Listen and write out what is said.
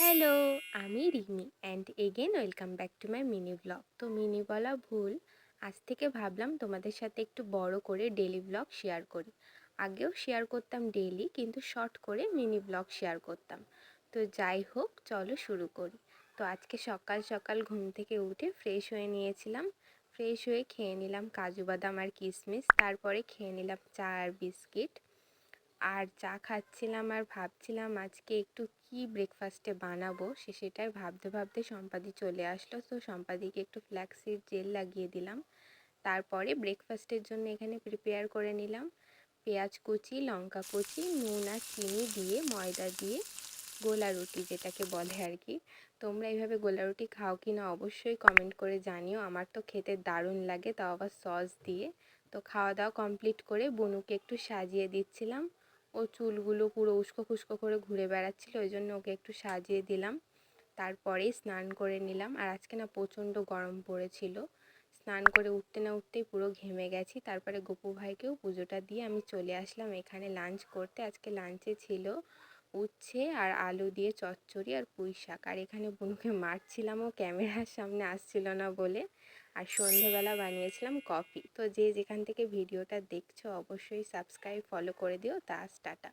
Hello, আমি Rimi and again welcome back to my mini blog. তো mini বলা ভুল, আজ থেকে ভাবলাম তোমাদের সাথে একটু বড় করে ডেলি ব্লগ শেয়ার করি। আগেও শেয়ার করতাম ডেলি, কিন্তু শর্ট করে মিনি ব্লগ শেয়ার করতাম। তো যাই হোক, চলো শুরু করি। তো আজকে সকাল সকাল ঘুম থেকে উঠে ফ্রেশ হয়ে নিয়েছিলাম। ফ্রেশ হয়ে খেয়ে নিলাম কাজু বাদাম আর কিশমিশ, তারপরে খেয়ে নিলাম চা আর বিস্কিট। আর চা খাচ্ছিলাম আর ভাবছিলাম আজকে একটু কি ব্রেকফাস্টে বানাবো, সেটাই ভাবতে ভাবতে সম্পাদি চলে আসলো। তো সম্পাদিকে একটু ফ্ল্যাক্সিড জেল লাগিয়ে দিলাম। তারপরে ব্রেকফাস্টের জন্য এখানে প্রিপেয়ার করে নিলাম পেঁয়াজ কুচি, লঙ্কা কুচি, নুন আর চিনি দিয়ে, ময়দা দিয়ে গোলা রুটি যেটাকে বলে আর কি। তোমরা এইভাবে গোলা রুটি খাও কি না অবশ্যই কমেন্ট করে জানিও। আমার তো খেতে দারুণ লাগে, তাও আবার সস দিয়ে। তো খাওয়া দাওয়া কমপ্লিট করে বুনুকে একটু সাজিয়ে দিচ্ছিলাম। ও চুলগুলো পুরো উস্কো খুস্কো করে ঘুরে বেড়াচ্ছিল, ওই জন্য ওকে একটু সাজিয়ে দিলাম। তারপরেই স্নান করে নিলাম। আর আজকে না প্রচণ্ড গরম পড়েছিল, স্নান করে উঠতে না উঠতেই পুরো ঘেমে গেছি। তারপরে গপু ভাইকেও পুজোটা দিয়ে আমি চলে আসলাম এখানে লাঞ্চ করতে। আজকে লাঞ্চে ছিল উচ্ছে আর আলু দিয়ে চচ্চড়ি আর পুঁই শাক। আর এখানে বুনুকে মারছিলাম, ও ক্যামেরার সামনে আসছিল না বলে। আর সন্ধেবেলা বানিয়েছিলাম কফি। তো যে যেখান থেকে ভিডিওটা দেখছো অবশ্যই সাবস্ক্রাইব ফলো করে দিও। তা টাটা।